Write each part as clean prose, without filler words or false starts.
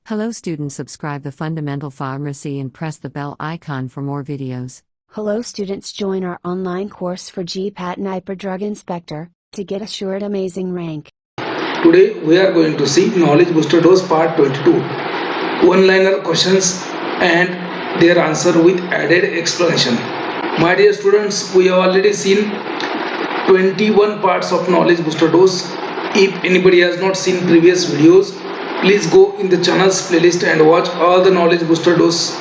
Hello students, subscribe the Fundamental Pharmacy and press the bell icon for more videos. Hello students, join our online course for GPAT Niper Drug Inspector to get assured amazing rank. Today we are going to see Knowledge Booster Dose Part 22. One-liner questions and their answer with added explanation. My dear students, we have already seen 21 parts of Knowledge Booster Dose. If anybody has not seen previous videos, please go in the channel's playlist and watch all the Knowledge Booster Dose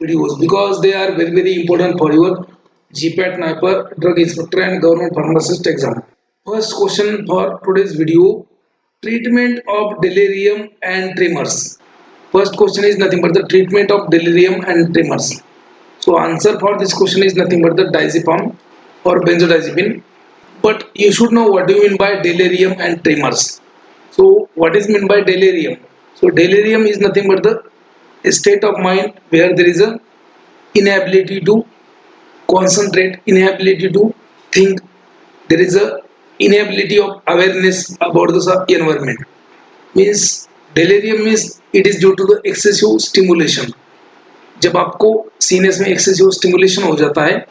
videos because they are very important for your GPAT Niper Drug Inspector and Government Pharmacist exam. First question for today's video: treatment of delirium and tremors. First question is nothing but the treatment of delirium and tremors. So answer for this question is nothing but the diazepam or benzodiazepine. But you should know what do you mean by delirium and tremors. So what is meant by delirium? So delirium is nothing but the state of mind where there is a inability to concentrate, inability to think. There is a inability of awareness about the environment. Means delirium means it is due to the excessive stimulation. जब आपको सीनेस में excessive stimulation हो जाता है,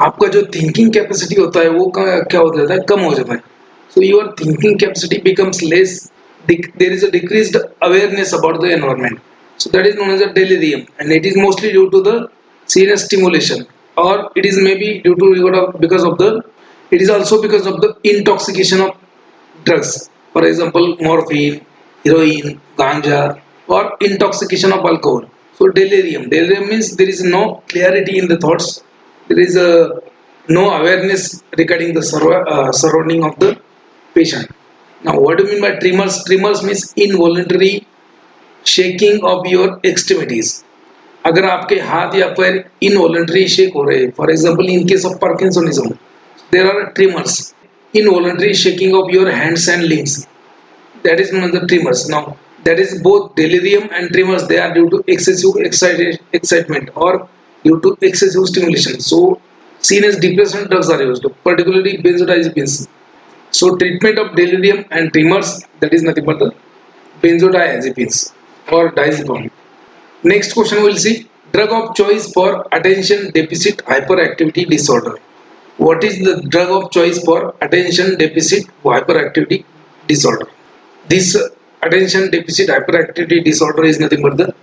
आपका जो thinking capacity होता है वो क्या हो जाता है, कम हो जाता है. So your thinking capacity becomes less. There is a decreased awareness about the environment. So that is known as a delirium, and it is mostly due to the CNS stimulation, or it is maybe due to because of the. It is also because of the intoxication of drugs. For example, morphine, heroin, ganja, or intoxication of alcohol. So delirium. Delirium means there is no clarity in the thoughts. There is no awareness regarding the surrounding of the patient. Now, what do you mean by tremors? Tremors means involuntary shaking of your extremities. अगर आपके हाथ या पैर involuntary shake हो रहे हैं, for example, in case of Parkinsonism, there are tremors, involuntary shaking of your hands and limbs. That is known as the tremors. Now, that is both delirium and tremors. They are due to excessive excitement or due to excessive stimulation. So, seen as depressant drugs are used, particularly benzodiazepines. So treatment of delirium and tremors, that is nothing but the benzodiazepines or diazepam. Next question we will see drug of choice for attention deficit hyperactivity disorder. What is the drug of choice for attention deficit hyperactivity disorder? This attention deficit hyperactivity disorder is nothing but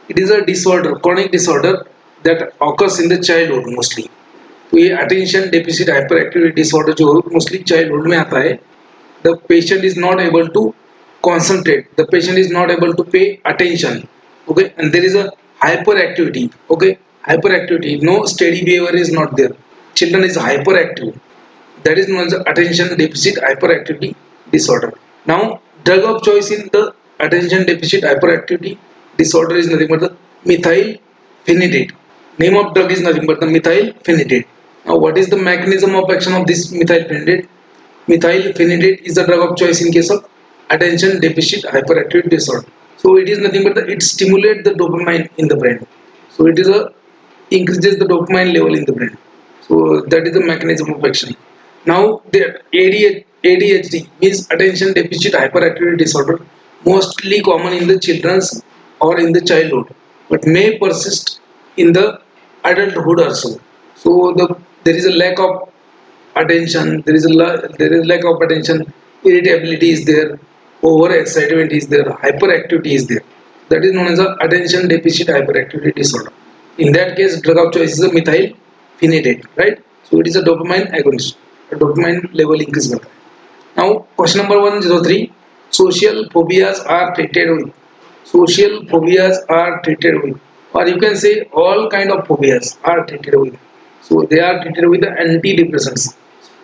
it is a disorder, chronic disorder that occurs in the childhood mostly. तो ये attention deficit hyper activity disorder जो mostly childhood में आता है. The patient is not able to concentrate, the patient is not able to pay attention, okay, and there is a hyper activity, okay, hyper activity, no steady behaviour is not there, children is hyper active, that is known as attention deficit hyperactivity disorder. Now drug of choice in the attention deficit hyperactivity disorder is nothing but the methylphenidate. Name of drug is nothing but the methylphenidate. Now what is the mechanism of action of this methylphenidate? Methylphenidate is the drug of choice in case of attention deficit hyperactivity disorder. So it is nothing but it stimulates the dopamine in the brain. So it is increases the dopamine level in the brain. So that is the mechanism of action. Now the ADHD means attention deficit hyperactivity disorder, mostly common in the children's or in the childhood, but may persist in the adulthood also. So there is a lack of attention, there is lack of attention, irritability is there, over excitement is there, hyperactivity is there. That is known as a attention deficit hyperactivity disorder. In that case, drug of choice is a methylphenidate, right? So it is a dopamine agonist, a dopamine level increase करता है. Now question number 103, social phobias are treated with. Social phobias are treated with, or you can say all kind of phobias are treated with. So they are treated with the antidepressants,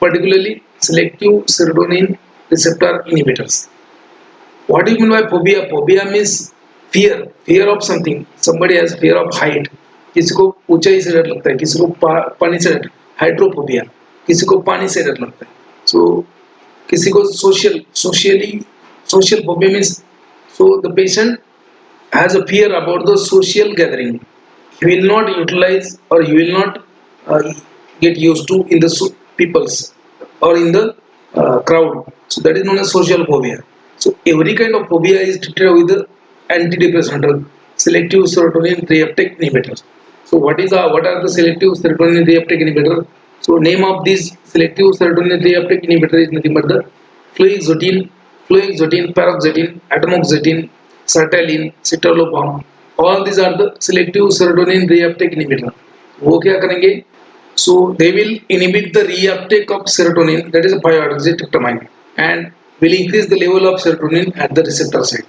particularly selective serotonin receptor inhibitors. What do you mean by phobia? Phobia means fear of something. Somebody has fear of height. किसी को ऊंचाई से डर लगता है, किसी को पानी से डर, हाइड्रोफोबिया, किसी को पानी से डर लगता है. So किसी को social phobia means so the patient has a fear about the social gathering. He will not utilize or he will not get used to in the peoples or in the crowd. So that is known as social phobia. So every kind of phobia is treated with the antidepressant drug, selective serotonin reuptake inhibitor. So what are the selective serotonin reuptake inhibitor? So name of these selective serotonin reuptake inhibitor is nothing but the fluoxetine, paroxetine, atomoxetine, sertraline, citalopram. All these are the selective serotonin reuptake inhibitor. वो क्या करेंगे? So they will inhibit the reuptake of serotonin, that is a bioadrenocorticoid, and will increase the level of serotonin at the receptor site.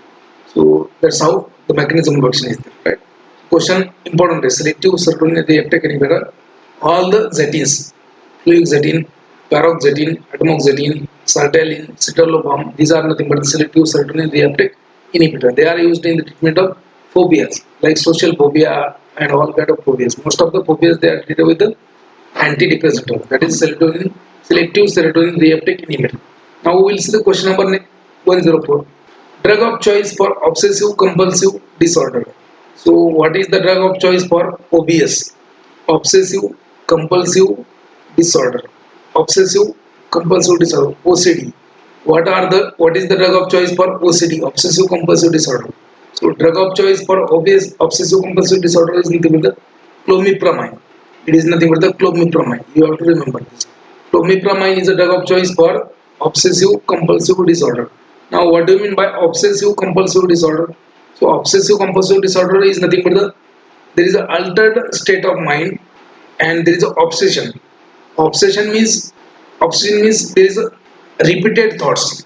So that's how the mechanism of action is there, right? Question important is selective serotonin reuptake inhibitor. All the zetins, fluoxetine, paroxetine, atomoxetine, sertraline, citalopram, these are nothing but selective serotonin reuptake inhibitor. They are used in the treatment of phobias like social phobia and all kind of phobias. Most of the phobias they are treated with the antidepressant drug, that is selective serotonin reuptake inhibitor. Now we will see the question number 104. Drug of choice for obsessive compulsive disorder. So what is the drug of choice for OBS? Obsessive compulsive disorder. Obsessive compulsive disorder, OCD. What is the drug of choice for OCD, obsessive compulsive disorder? So drug of choice for obsessive compulsive disorder is nothing but the clomipramine. It is nothing but the clomipramine. You have to remember this. Clomipramine is a drug of choice for obsessive compulsive disorder. Now what do you mean by obsessive compulsive disorder? So obsessive compulsive disorder is nothing but there is an altered state of mind and there is an obsession. Obsession means there is a repeated thoughts.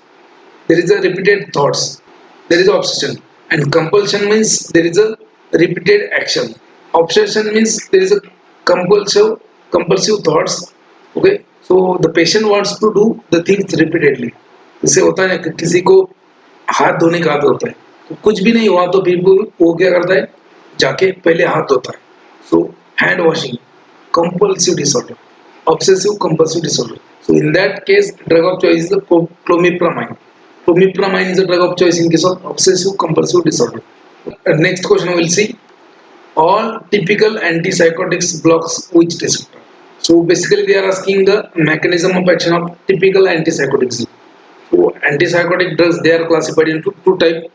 There is a repeated thoughts. There is obsession, and compulsion means there is a repeated action. Obsession means there is a compulsive thoughts. Okay, so the patient wants to do the things repeatedly. जैसे होता है ना कि किसी को हाथ धोने का आदत होता है, तो कुछ भी नहीं हुआ तो फिर वो क्या करता है, जाके पहले हाथ धोता है. So hand washing, compulsive disorder, obsessive compulsive disorder. So in that case, drug of choice is the clomipramine. Clomipramine is a drug of choice in case of obsessive compulsive disorder. Next question we will see. All typical antipsychotics blocks which receptor? So basically they are asking the mechanism of action of typical antipsychotics. So antipsychotic drugs, they are classified into two types.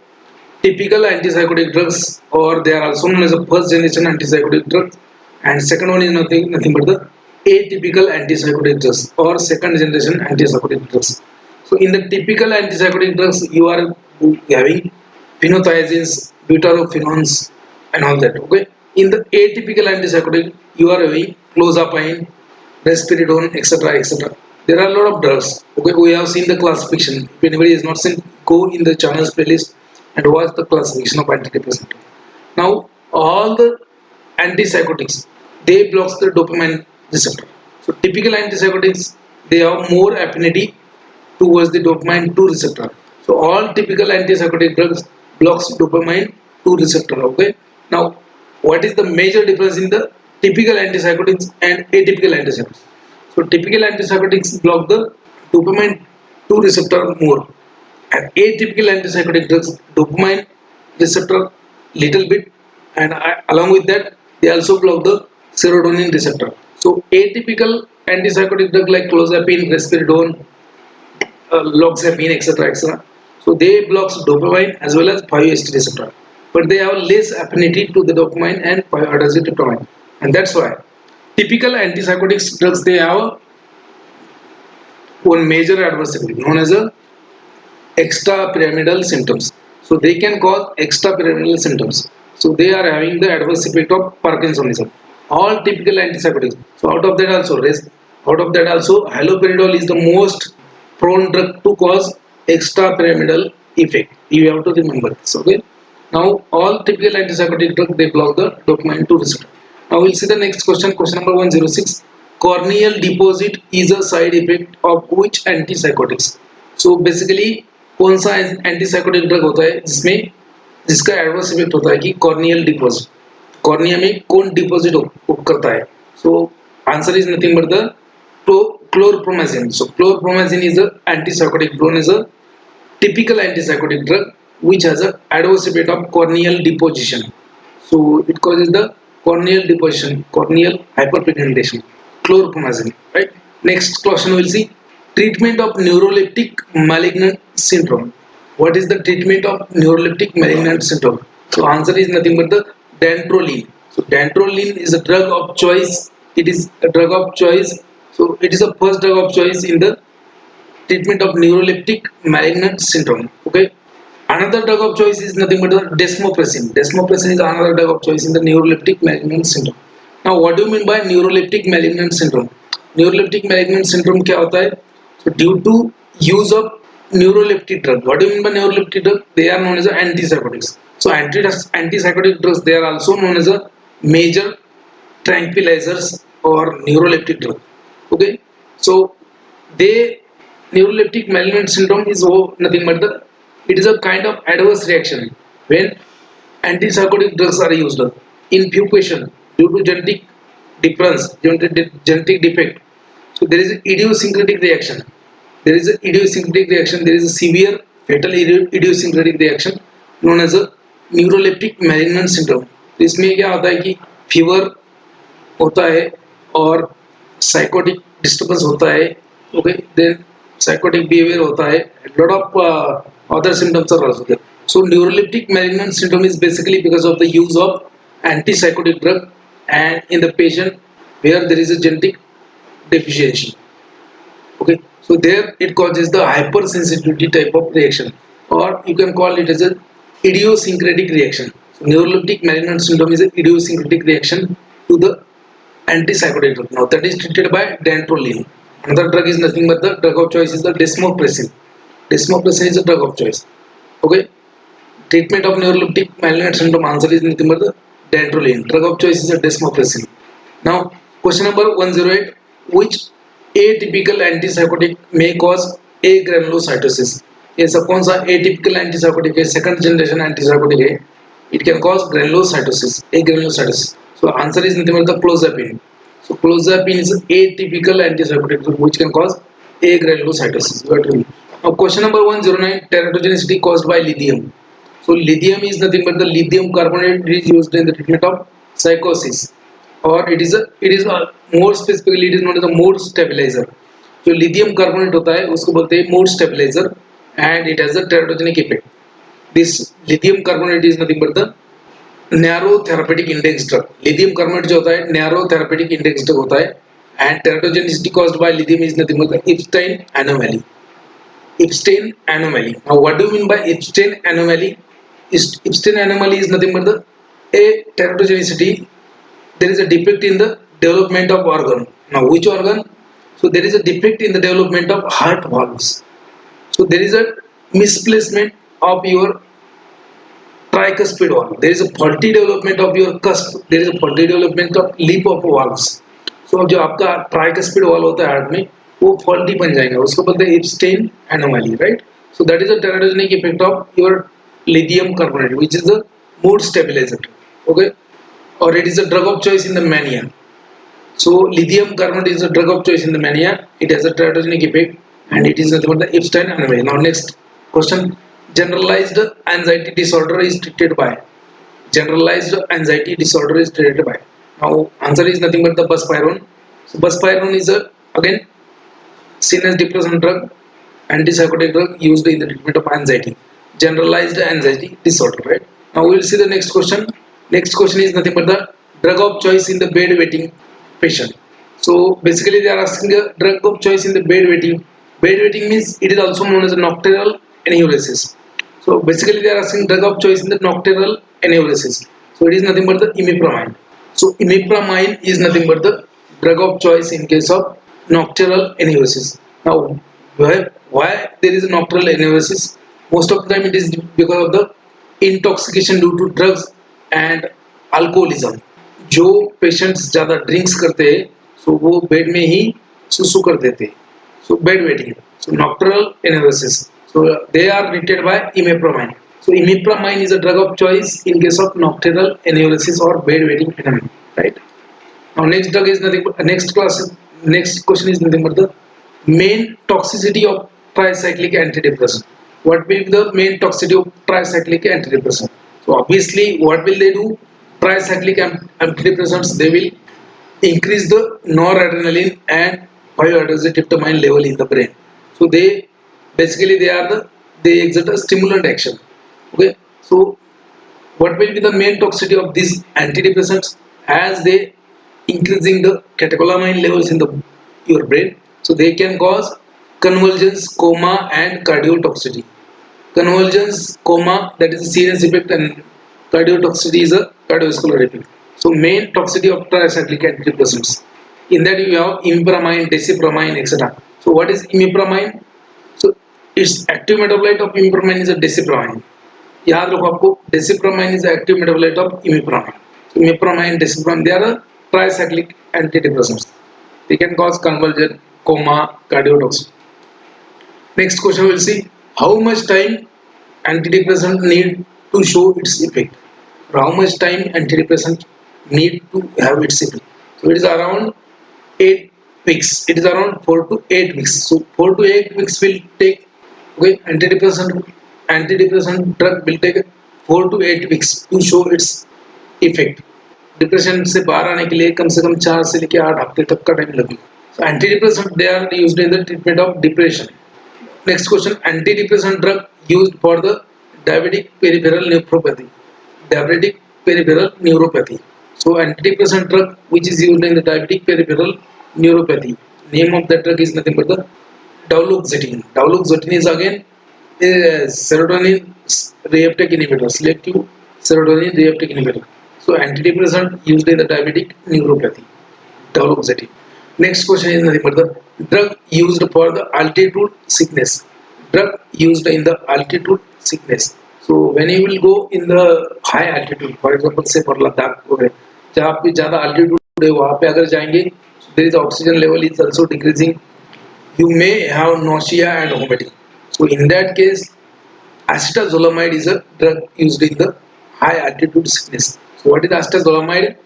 Typical antipsychotic drugs, or they are also known as a first generation antipsychotic drugs, and second one is nothing but the atypical antipsychotic drugs or second generation antipsychotic drugs. So in the typical antipsychotic drugs, you are having phenothiazines, butyrophenones, and all that. Okay. In the atypical antipsychotic, you are having clozapine, risperidone, etc., etc. There are a lot of drugs. Okay, we have seen the classification. If anybody is not seen, go in the channel's playlist and watch the classification of antidepressant. Now, all the antipsychotics, they blocks the dopamine receptor. So typical antipsychotics, they have more affinity towards the dopamine 2 receptor. So all typical antipsychotic drugs blocks dopamine 2 receptor. Okay. Now, what is the major difference in the typical antipsychotics and atypical antipsychotics? So typical antipsychotics block the dopamine 2 receptor more, and atypical antipsychotic drugs dopamine receptor little bit, and along with that they also block the serotonin receptor. So atypical antipsychotic drug like clozapine, risperidone, loxapine, etc., etc. So they blocks dopamine as well as 5-HT receptor, but they have less affinity to the dopamine and 5-adrenaline, and that's why typical antipsychotic drugs, they have one major adverse effect known as a extrapyramidal symptoms. So they can cause extrapyramidal symptoms. So they are having the adverse effect of Parkinsonism. All typical antipsychotics. So out of that also haloperidol is the most prone drug to cause extrapyramidal effect. You have to remember this. Okay. Now all typical antipsychotic drugs, they block the dopamine 2 receptor. Now we'll see the next question. Question number 106. Corneal deposit is a side effect of which antipsychotics? So basically कौन सा antipsychotic drug होता है जिसका adverse effect होता है कि corneal deposit, cornea में कौन डिपॉजिट करता है? So answer is nothing but the chlorpromazine. So chlorpromazine is an antipsychotic known as a typical antipsychotic drug which has a adverse effect of corneal deposition. So it causes the corneal deposition, corneal hyperpigmentation. Chlorpromazine, right? Next question we'll see. Treatment of neuroleptic malignant syndrome. What is the treatment of neuroleptic malignant syndrome? So answer is nothing but the dantrolene. So dantrolene is a drug of choice. It is a drug of choice. So it is the first drug of choice in the treatment of neuroleptic malignant syndrome. Okay. Another drug of choice is nothing but the desmopressin. Desmopressin is another drug of choice in the neuroleptic malignant syndrome. Now, what do you mean by neuroleptic malignant syndrome? Neuroleptic malignant syndrome क्या होता है? So, due to use of neuroleptic drug. What do you mean by neuroleptic drug? They are known as antipsychotics. So, antipsychotic drugs, they are also known as a major tranquilizers or neuroleptic drug. Okay. So, they neuroleptic malignant syndrome is nothing but the it is a kind of adverse reaction when antipsychotic drugs are used in few patients due to genetic difference, genetic defect. So there is an idiosyncratic reaction. There is a idiosyncratic reaction. There is a severe fatal idiosyncratic reaction known as a neuroleptic malignant syndrome. इसमें क्या होता है कि fever होता है और psychotic disturbance होता है. Okay, then psychotic behavior hota hai, lot of other symptoms are also there. So neuroleptic malignant syndrome is basically because of the use of antipsychotic drug and in the patient where there is a genetic deficiency. Okay, so there it causes the hypersensitivity type of reaction, or you can call it as a idiosyncratic reaction. So neuroleptic malignant syndrome is an idiosyncratic reaction to the antipsychotic drug. Now that is treated by dantrolene. Another drug is nothing but the drug of choice is the desmopressin. Desmopressin is a drug of choice. Okay. Treatment of neuroleptic malignant syndrome answer is nothing but the dantrolene. Drug of choice is a desmopressin. Now, question number 108. Which atypical antipsychotic may cause agranulocytosis? ऐसा कौन सा atypical antipsychotic है? Second generation antipsychotic है. It can cause granulocytosis. Agranulocytosis. So answer is nothing but the clozapine. So clozapine is atypical antipsychotic which can cause agranulocytosis. Now question number 109. Teratogenicity caused by lithium. So lithium is nothing but the lithium carbonate is used in the treatment of psychosis, or it is more specifically it is known as a mood stabilizer. So lithium carbonate होता है उसको बोलते हैं mood stabilizer and it has a teratogenic effect. This lithium carbonate is nothing but the narrow therapeutic index drug. Lithium carbonate जो होता है narrow therapeutic index drug होता है and teratogenicity caused by lithium is nothing but the Epstein anomaly. Epstein anomaly. Now what do you mean by Epstein anomaly? Epstein anomaly is nothing but the a teratogenicity. There is a defect in the development of organ. Now which organ? So there is a defect in the development of heart valves. So there is a misplacement of your tricuspid valve. There is a faulty development of your cusp. There is a faulty development of lip of valves. So जो आपका tricuspid valve होता है heart में वो faulty बन जाएगा. उसको बोलते हैं Epstein anomaly, right? So that is a teratogenic effect of your lithium carbonate, which is the mood stabilizer. Okay, or it is a drug of choice in the mania. So lithium carbonate is a drug of choice in the mania. It has a teratogenic effect and it is nothing but the Epstein anomaly. Now next question. Generalized anxiety disorder is treated by. Generalized anxiety disorder is treated by. Now answer is nothing but the buspirone. So buspirone is again seen as depression drug, antipsychotic drug used in the treatment of anxiety. Generalized anxiety disorder, right? Now we will see the next question. Next question is nothing but the drug of choice in the bedwetting patient. So basically they are asking a drug of choice in the bedwetting. Bedwetting means it is also known as a nocturnal enuresis. So basically they are asking drug of choice in the nocturnal enuresis. So it is nothing but the imipramine. So imipramine is nothing but the drug of choice in case of nocturnal enuresis. Now why there is a nocturnal enuresis? Most of the time it is because of the intoxication due to drugs and alcoholism. जो patients ज़्यादा drinks करते हैं सो वो bed में ही सुसु कर देते हैं. So bed wetting. So nocturnal enuresis. So they are treated by imipramine. So imipramine is a drug of choice in case of nocturnal enuresis or bedwetting phenomenon. Right. Now next drug is nothing. Next question is nothing but the main toxicity of tricyclic antidepressant. What will be the main toxicity of tricyclic antidepressant? So obviously, what will they do? Tricyclic antidepressants, they will increase the noradrenaline and 5-hydroxytryptamine level in the brain. So they basically they exert a stimulant action. Okay. So what will be the main toxicity of these antidepressants as they increasing the catecholamine levels in the your brain, so they can cause convulsions, coma and cardiotoxicity. Convulsions, coma, that is a serious effect, and cardiotoxicity is a cardiovascular effect. So main toxicity of tricyclic antidepressants. In that you have imipramine, desipramine, etc. So what is imipramine? So its active metabolite of imipramine is a desipramine. याद रखो आपको desipramine is the active metabolite of imipramine. So imipramine, desipramine, they are tricyclic antidepressants. They can cause convulsion, coma, cardiotoxicity. Next question we'll see how much time antidepressant need to show its effect. Or how much time antidepressant need to have its effect. So it is around 8 weeks. It is around 4 to 8 weeks. So 4 to 8 weeks will take. Okay, antidepressant drug will take 4 to 8 weeks to show its effect. Depression से बाहर आने के लिए कम से कम 4 से लेकर 8 हफ्ते तक का टाइम लगेगा. So antidepressant they are used in the treatment of depression. Next question, antidepressant drug used for the diabetic peripheral neuropathy. Diabetic peripheral neuropathy. So antidepressant drug which is used in the diabetic peripheral neuropathy. Name of that drug is nothing but the duloxetine. Duloxetine is again a serotonin reuptake inhibitor, selective serotonin reuptake inhibitor. So antidepressant used in the diabetic neuropathy, duloxetine. Next question is nothing but the drug used for the altitude sickness. Drug used in the altitude sickness. So when you will go in the high altitude, for example say for Ladakh, जहाँ पे ज़्यादा altitude है वहाँ पे अगर जाएंगे, there is oxygen level is also decreasing. You may have nausea and vomiting. So in that case, acetazolamide is a drug used in the high altitude sickness. So what is acetazolamide?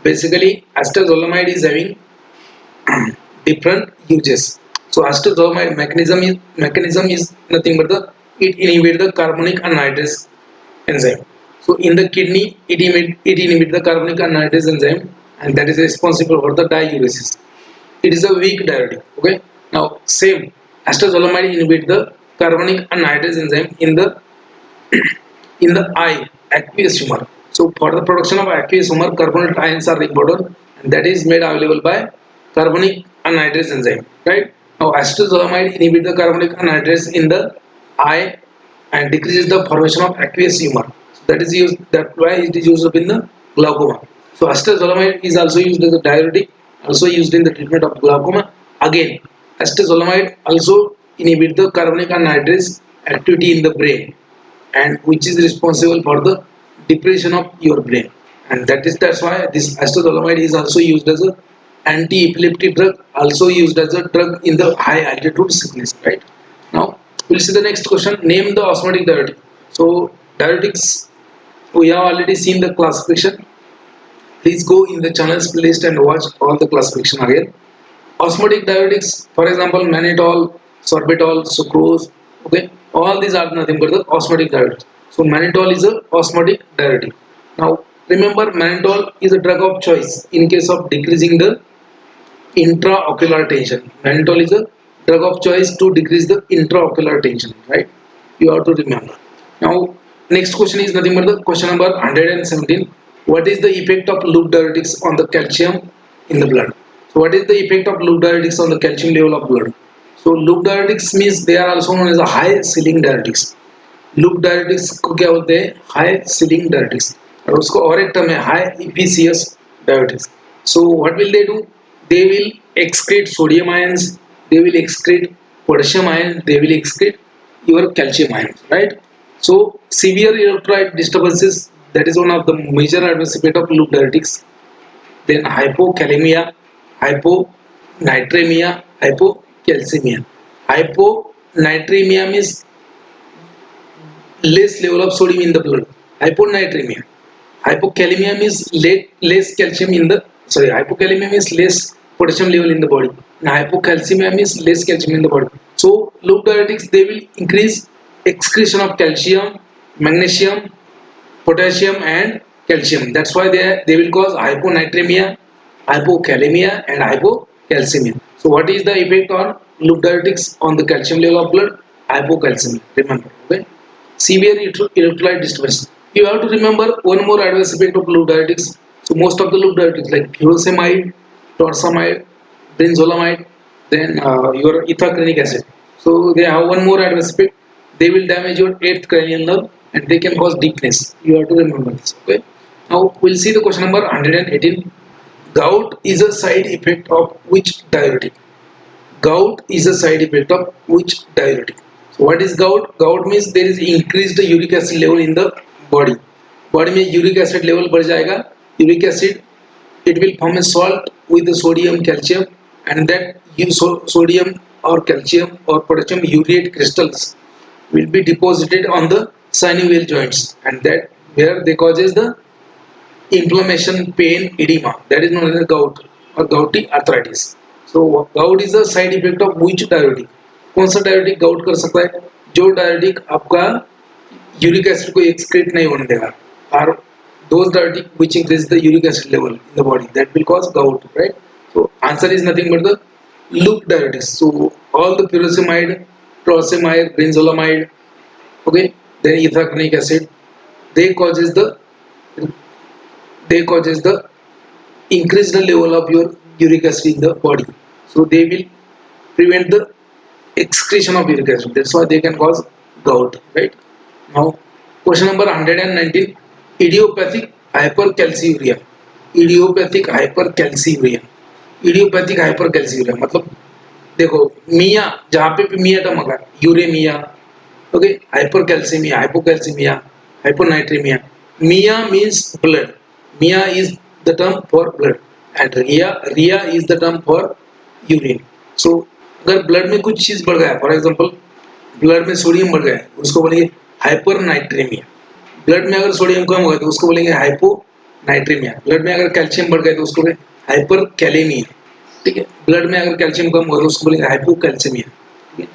Basically, acetazolamide is having different uses. So acetazolamide mechanism is nothing but it inhibits the carbonic anhydrase enzyme. So in the kidney, it inhibits the carbonic anhydrase enzyme, and that is responsible for the diuresis. It is a weak diuretic. Okay. Now same acetazolamide inhibits the carbonic anhydrase enzyme in the eye aqueous humor. So for the production of aqueous humor, carbonate ions are important, and that is made available by carbonic anhydrase enzyme. Right. Now acetazolamide inhibits the carbonic anhydrase in the eye and decreases the formation of aqueous humor. So that is used. That's why it is used in the glaucoma. So acetazolamide is also used as a diuretic, also used in the treatment of glaucoma. Again, acetazolamide also inhibits the carbonic anhydrase activity in the brain, and which is responsible for the depression of your brain, and that's why this acetazolamide is also used as a anti-epileptic drug, also used as a drug in the high altitude sickness. Right. Now we'll see the next question. Name the osmotic diuretic. So diuretics, we have already seen the classification. Please go in the channels playlist and watch all the classification again. Osmotic diuretics, for example, mannitol, sorbitol, sucrose. Okay, all these are nothing but the osmotic diuretics. So mannitol is a osmotic diuretic. Now remember, mannitol is a drug of choice in case of decreasing the intraocular tension. Mannitol is a drug of choice to decrease the intraocular tension. Right? You have to remember. Now next question is nothing but the question number 117. What is the effect of loop diuretics on the calcium in the blood? So what is the effect of loop diuretics on the calcium level of blood? So loop diuretics means they are also known as a high ceiling diuretics. Loop diuretics को क्या होते हैं? High ceiling diuretics, और उसको और एक term है high efficacious diuretics. So what will they do? They will excrete sodium ions, they will excrete potassium ion, they will excrete your calcium ions, right? So severe electrolyte disturbances, that is one of the major adverse effect of loop diuretics. Then hypokalemia, hyponatremia, hypocalcemia. Hyponatremia means less level of sodium in the blood. Hyponatremia. Hypokalemia means less calcium in the, hypokalemia means less potassium level in the body, and hypocalcemia means less calcium in the body. So loop diuretics, they will increase excretion of calcium, magnesium, potassium and calcium. That's why they will cause hyponatremia, hypokalemia and hypocalcemia. So what is the effect on loop diuretics on the calcium level of blood? Hypocalcemia. Remember, okay? Severe electrolyte disturbance. You have to remember one more adverse effect of loop diuretics. So most of the loop diuretics like furosemide, torsemide, brinzolamide, then your ethacranic acid. So they have one more adverse effect. They will damage your eighth cranial nerve and they can cause deafness. You have to remember this. Okay. Now we'll see the question number 118. Gout is a side effect of which diuretic? Gout is a side effect of which diuretic? So what is gout? Gout means there is increased uric acid level in the body. Body में uric acid level बढ़ जाएगा. Uric acid it will form a salt with the sodium calcium and that sodium or calcium or potassium urate crystals will be deposited on the synovial joints and that where they causes the inflammation, pain, edema. That is known as gout or gouty arthritis. So gout is a side effect of which diuretic? कौन सा diuretic gout कर सकता है? जो diuretic आपका uric acid को excrete नहीं होने देगा. Or those diuretic which increase the uric acid level in the body that will cause gout, right? So answer is nothing but the loop diuretics. So all the furosemide, torsemide, brinzolamide, okay, then ethacranic acid, they causes the increase the level of your uric acid in the body. So they will prevent the excretion of uric acid. That's why they can cause gout, right? Now, question number 119, idiopathic hypercalciuria. Idiopathic hypercalciuria. Idiopathic hypercalciuria मतलब देखो मिया जहाँ पे भी mia term आगा uremia, okay, hypercalcemia, hypocalcemia, hyponatremia. Mia means blood. Mia is the term for blood and Ria is the term for urine. So अगर blood में कुछ चीज बढ़ गया, फॉर एग्जांपल ब्लड में सोडियम बढ़ गया उसको बोलेंगे हाइपरनाइट्रेमिया. ब्लड में अगर सोडियम कम हो गया तो उसको बोलेंगे हाइपोनाइट्रेमिया. ब्लड में अगर कैल्शियम बढ़ गया तो उसको बोलेंगे हाइपरकैलेमिया. ठीक है. ब्लड में अगर कैल्शियम कम हो गया तो उसको बोलेंगे हाइपोकैल्सेमिया. ठीक है.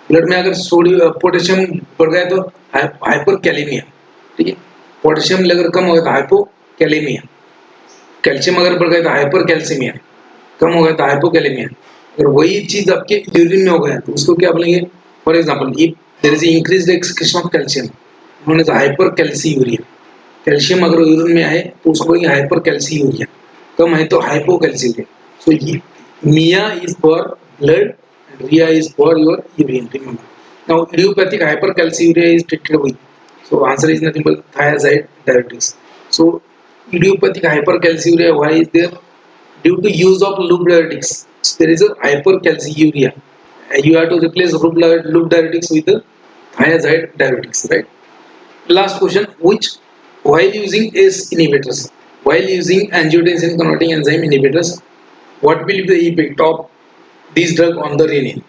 ब्लड में अगर सोडियम पोटेशियम बढ़ गया तो हाइपरकैलेमिया. ठीक है. पोटेशियम अगर कम हो गया तो हाइपोकैलेमिया. कैल्शियम अगर बढ़ गया तो हाइपरकैल्सेमिया. कम हो गया तो हाइपोकैलेमिया. अगर वही चीज आपके यूरिन में हो गया तो उसको क्या बोलेंगे? For example if there is increased excretion of calcium होने से हाइपरकैल्सीयूरिया. कैल्शियम अगर यूरिन में आए तो उसको बोलेंगे हाइपरकैल्सीयूरिया. कम है तो hypocalciuria. So mia is for blood and Ria is for your urine. Remember. Now idiopathic hypercalciuria is treated with. So answer is nothing but thiazide diuretics. So idiopathic hypercalciuria, why is there? Due to use of loop diuretics. So there is a hypercalciuria. You have to replace loop diuretics with the thiazide diuretics, right? Last question, which while using ACE inhibitors, while using angiotensin converting enzyme inhibitors, what will be the effect of this drug on the renin?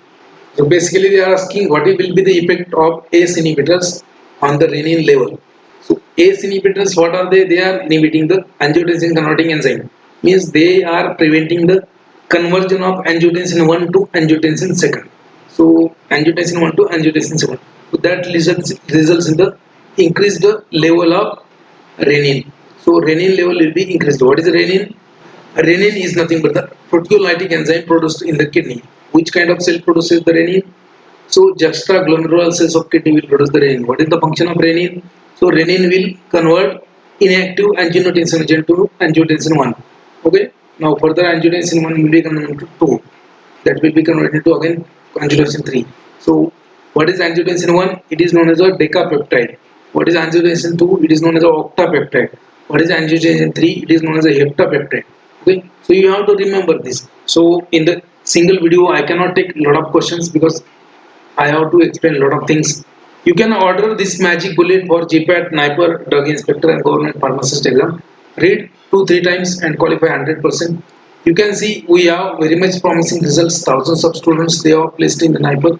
So basically they are asking what will be the effect of ACE inhibitors on the renin level. So ACE inhibitors, what are they? They are inhibiting the angiotensin converting enzyme. Means they are preventing the conversion of angiotensin 1 to angiotensin 2. So angiotensin 1 to angiotensin 2. So that results in the increased level of renin. So renin level will be increased. What is renin? Renin is nothing but the proteolytic enzyme produced in the kidney. Which kind of cell produces the renin? So juxtaglomerular cells of kidney will produce the renin. What is the function of renin? So renin will convert inactive angiotensinogen to angiotensin 1. Okay. Now further angiotensin 1 will be converted to 2. That will be converted to again angiotensin 3. So what is angiotensin 1? It is known as a decapeptide. What is angiotensin 2? It is known as a octapeptide. What is angiotensin 3? It is known as a heptapeptide. Okay, so you have to remember this. So in the single video I cannot take a lot of questions because I have to explain a lot of things. You can order this magic bullet for GPAT Niper Drug Inspector and Government Pharmacist exam. Read 2-3 times and qualify 100%. You can see we have very much promising results. Thousands of students they are placed in the Niper.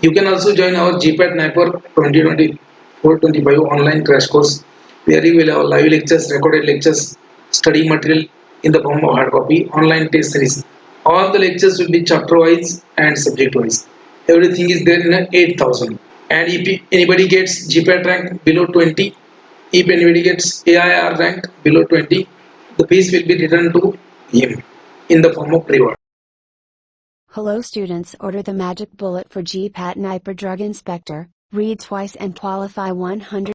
You can also join our GPAT Niper 2024-25 online crash course where you will have live lectures, recorded lectures, study material in the form of hard copy, online test series. All the lectures will be chapter wise and subject wise. Everything is there in a 8,000. And if anybody gets GPAT rank below 20, if anybody gets AIR rank below 20, the fees will be returned to him in the form of reward. Hello students, order the magic bullet for GPAT Niper Drug Inspector. Read twice and qualify 100%.